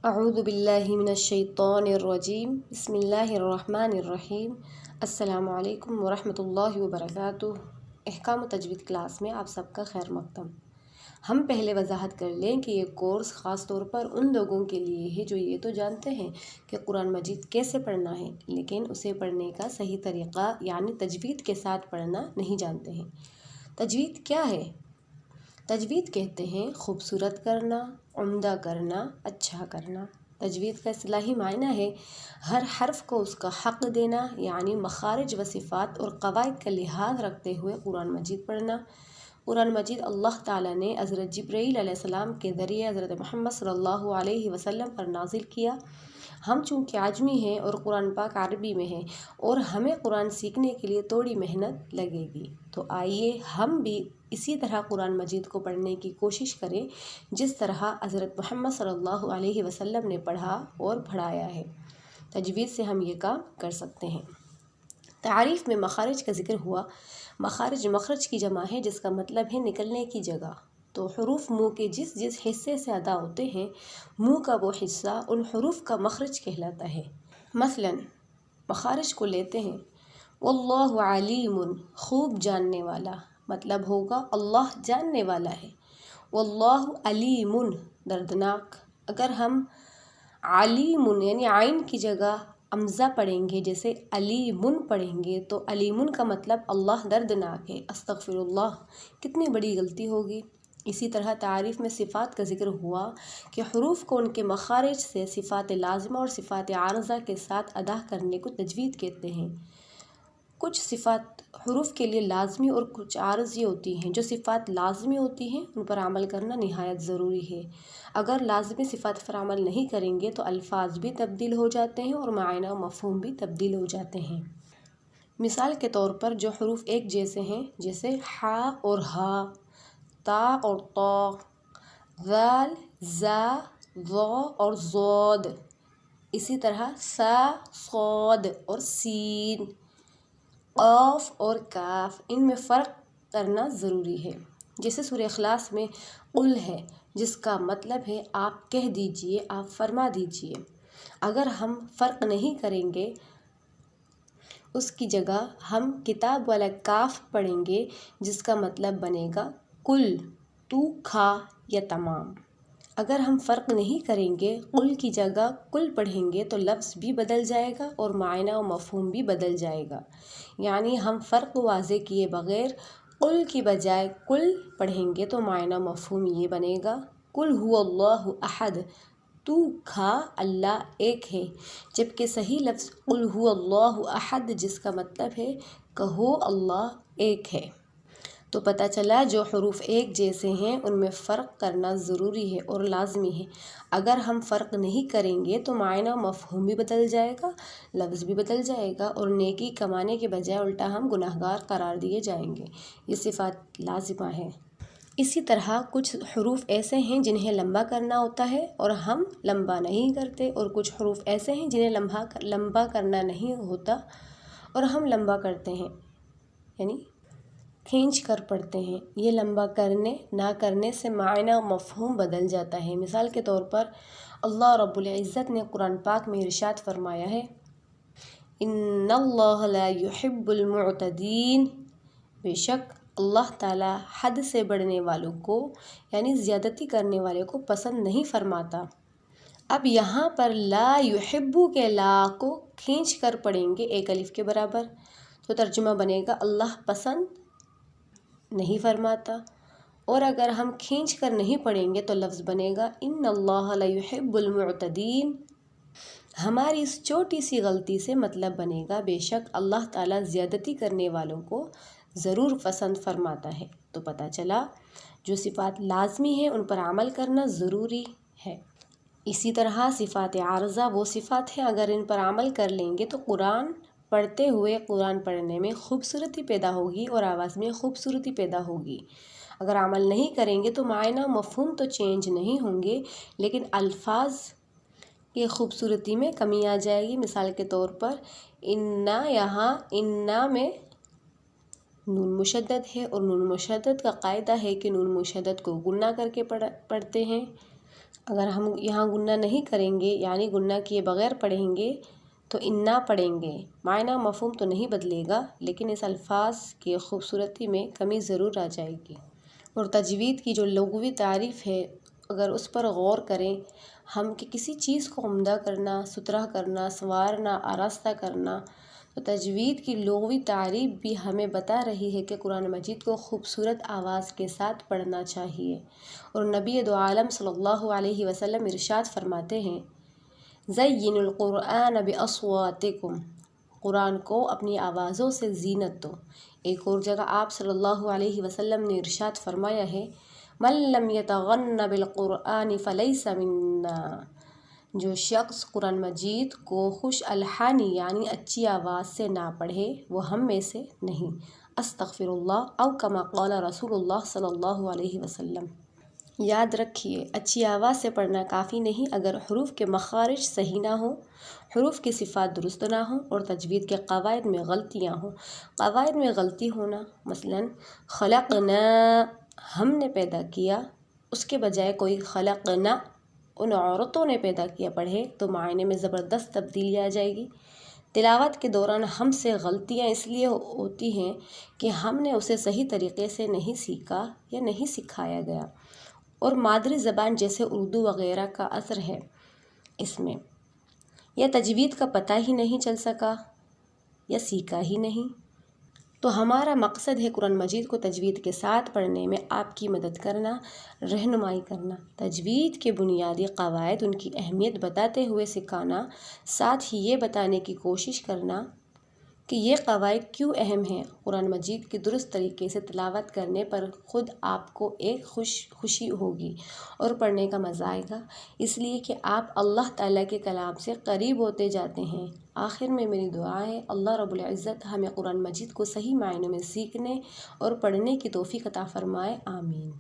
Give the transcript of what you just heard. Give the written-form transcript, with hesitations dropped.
اعوذ باللہ من الشیطان الرجیم بسم اللہ الرحمن الرحیم السلام علیکم ورحمۃ اللہ وبرکاتہ۔ احکام و تجوید کلاس میں آپ سب کا خیر مقدم۔ ہم پہلے وضاحت کر لیں کہ یہ کورس خاص طور پر ان لوگوں کے لیے ہے جو یہ تو جانتے ہیں کہ قرآن مجید کیسے پڑھنا ہے لیکن اسے پڑھنے کا صحیح طریقہ یعنی تجوید کے ساتھ پڑھنا نہیں جانتے ہیں۔ تجوید کیا ہے؟ تجوید کہتے ہیں خوبصورت کرنا، عمدہ کرنا، اچھا کرنا۔ تجوید کا اصطلاحی معنی ہے ہر حرف کو اس کا حق دینا، یعنی مخارج و صفات اور قواعد کا لحاظ رکھتے ہوئے قرآن مجید پڑھنا۔ قرآن مجید اللہ تعالیٰ نے حضرت جبرائیل علیہ السلام کے ذریعے حضرت محمد صلی اللہ علیہ وسلم پر نازل کیا۔ ہم چونکہ عجمی ہیں اور قرآن پاک عربی میں ہے اور ہمیں قرآن سیکھنے کے لیے تھوڑی محنت لگے گی، تو آئیے ہم بھی اسی طرح قرآن مجید کو پڑھنے کی کوشش کریں جس طرح حضرت محمد صلی اللہ علیہ وسلم نے پڑھا اور پڑھایا ہے۔ تجوید سے ہم یہ کام کر سکتے ہیں۔ تعریف میں مخارج کا ذکر ہوا۔ مخارج مخرج کی جمع ہے جس کا مطلب ہے نکلنے کی جگہ۔ تو حروف منہ کے جس جس حصے سے ادا ہوتے ہیں، منہ کا وہ حصہ ان حروف کا مخرج کہلاتا ہے۔ مثلا مخارج کو لیتے ہیں واللہ علیم، خوب جاننے والا، مطلب ہوگا اللہ جاننے والا ہے۔ واللہ علیم، دردناک۔ اگر ہم علیم یعنی عین کی جگہ امزہ پڑھیں گے، جیسے علیمن پڑھیں گے، تو علیمن کا مطلب اللہ دردناک ہے۔ استغفر اللہ، کتنی بڑی غلطی ہوگی۔ اسی طرح تعریف میں صفات کا ذکر ہوا کہ حروف کو ان کے مخارج سے صفات لازمہ اور صفات عارضہ کے ساتھ ادا کرنے کو تجوید کہتے ہیں۔ کچھ صفات حروف کے لیے لازمی اور کچھ عارضی ہوتی ہیں۔ جو صفات لازمی ہوتی ہیں ان پر عمل کرنا نہایت ضروری ہے۔ اگر لازمی صفات پر عمل نہیں کریں گے تو الفاظ بھی تبدیل ہو جاتے ہیں اور معنی و مفہوم بھی تبدیل ہو جاتے ہیں۔ مثال کے طور پر جو حروف ایک جیسے ہیں، جیسے ح اور ہ، تا اور طا، ذال، ذا، ظا اور ضاد، اسی طرح سا، صاد اور سین، قاف اور کاف، ان میں فرق کرنا ضروری ہے۔ جیسے سورہ اخلاص میں قل ہے جس کا مطلب ہے آپ کہہ دیجئے، آپ فرما دیجئے۔ اگر ہم فرق نہیں کریں گے، اس کی جگہ ہم کتاب والا کاف پڑھیں گے جس کا مطلب بنے گا کل، تو کھا یا تمام۔ اگر ہم فرق نہیں کریں گے، قل کی جگہ کل پڑھیں گے تو لفظ بھی بدل جائے گا اور معنی و مفہوم بھی بدل جائے گا۔ یعنی ہم فرق واضح کیے بغیر قل کی بجائے کل پڑھیں گے تو معنی و مفہوم یہ بنے گا قل هو اللہ احد، تو کھا اللہ ایک ہے، جبکہ صحیح لفظ قل هو اللہ احد جس کا مطلب ہے کہو اللہ ایک ہے۔ تو پتہ چلا جو حروف ایک جیسے ہیں ان میں فرق کرنا ضروری ہے اور لازمی ہے۔ اگر ہم فرق نہیں کریں گے تو معنی و مفہوم بھی بدل جائے گا، لفظ بھی بدل جائے گا اور نیکی کمانے کے بجائے الٹا ہم گناہگار قرار دیے جائیں گے۔ یہ صفات لازمہ ہے۔ اسی طرح کچھ حروف ایسے ہیں جنہیں لمبا کرنا ہوتا ہے اور ہم لمبا نہیں کرتے، اور کچھ حروف ایسے ہیں جنہیں لمبا کرنا نہیں ہوتا اور ہم لمبا کرتے ہیں، یعنی کھینچ کر پڑھتے ہیں۔ یہ لمبا کرنے نہ کرنے سے معنی و مفہوم بدل جاتا ہے۔ مثال کے طور پر اللہ رب العزت نے قرآن پاک میں ارشاد فرمایا ہے ان اللہ لا يحب المعتدین، بے شک اللہ تعالیٰ حد سے بڑھنے والوں کو یعنی زیادتی کرنے والے کو پسند نہیں فرماتا۔ اب یہاں پر لا يحب کے لا کو کھینچ کر پڑھیں گے ایک الف کے برابر، تو ترجمہ بنے گا اللہ پسند نہیں فرماتا، اور اگر ہم کھینچ کر نہیں پڑھیں گے تو لفظ بنے گا ان اللہ لا يحب المعتدین۔ ہماری اس چھوٹی سی غلطی سے مطلب بنے گا بے شک اللہ تعالیٰ زیادتی کرنے والوں کو ضرور پسند فرماتا ہے۔ تو پتہ چلا جو صفات لازمی ہیں ان پر عمل کرنا ضروری ہے۔ اسی طرح صفات عارضہ وہ صفات ہیں اگر ان پر عمل کر لیں گے تو قرآن پڑھتے ہوئے قرآن پڑھنے میں خوبصورتی پیدا ہوگی اور آواز میں خوبصورتی پیدا ہوگی۔ اگر عمل نہیں کریں گے تو معنی و مفہوم تو چینج نہیں ہوں گے لیکن الفاظ کی خوبصورتی میں کمی آ جائے گی۔ مثال کے طور پر انا، یہاں انا میں نون مشدد ہے اور نون مشدد کا قاعدہ ہے کہ نون مشدد کو گنہ کر کے پڑھتے ہیں۔ اگر ہم یہاں گنہ نہیں کریں گے یعنی گنہ کیے بغیر پڑھیں گے تو انا پڑھیں گے، معنی مفہوم تو نہیں بدلے گا لیکن اس الفاظ کی خوبصورتی میں کمی ضرور آ جائے گی۔ اور تجوید کی جو لغوی تعریف ہے اگر اس پر غور کریں ہم کہ کسی چیز کو عمدہ کرنا، ستھرا کرنا، سنوارنا، آراستہ کرنا، تو تجوید کی لغوی تعریف بھی ہمیں بتا رہی ہے کہ قرآن مجید کو خوبصورت آواز کے ساتھ پڑھنا چاہیے۔ اور نبی دو عالم صلی اللہ علیہ وسلم ارشاد فرماتے ہیں زین القرآن باصواتکم، قرآن کو اپنی آوازوں سے زینت دو۔ ایک اور جگہ آپ صلی اللہ علیہ وسلم نے ارشاد فرمایا ہے من لم یتغن بالقرآن فلیس منا، جو شخص قرآن مجید کو خوش الحانی یعنی اچھی آواز سے نہ پڑھے وہ ہم میں سے نہیں۔ استغفر اللہ او کما قال رسول اللہ صلی اللہ علیہ وسلم۔ یاد رکھیے اچھی آواز سے پڑھنا کافی نہیں اگر حروف کے مخارج صحیح نہ ہوں، حروف کی صفات درست نہ ہوں اور تجوید کے قواعد میں غلطیاں ہوں۔ قواعد میں غلطی ہونا مثلاً خلقنا ہم نے پیدا کیا، اس کے بجائے کوئی خلقنا ان عورتوں نے پیدا کیا پڑھے تو معنی میں زبردست تبدیلی آ جائے گی۔ تلاوت کے دوران ہم سے غلطیاں اس لیے ہوتی ہیں کہ ہم نے اسے صحیح طریقے سے نہیں سیکھا یا نہیں سکھایا گیا، اور مادری زبان جیسے اردو وغیرہ کا اثر ہے اس میں، یا تجوید کا پتہ ہی نہیں چل سکا یا سیکھا ہی نہیں۔ تو ہمارا مقصد ہے قرآن مجید کو تجوید کے ساتھ پڑھنے میں آپ کی مدد کرنا، رہنمائی کرنا، تجوید کے بنیادی قواعد ان کی اہمیت بتاتے ہوئے سکھانا، ساتھ ہی یہ بتانے کی کوشش کرنا کہ یہ قواعد کیوں اہم ہیں۔ قرآن مجید کی درست طریقے سے تلاوت کرنے پر خود آپ کو ایک خوشی ہوگی اور پڑھنے کا مزہ آئے گا، اس لیے کہ آپ اللہ تعالیٰ کے کلام سے قریب ہوتے جاتے ہیں۔ آخر میں میری دعا ہے اللہ رب العزت ہمیں قرآن مجید کو صحیح معنوں میں سیکھنے اور پڑھنے کی توفیق عطا فرمائے، آمین۔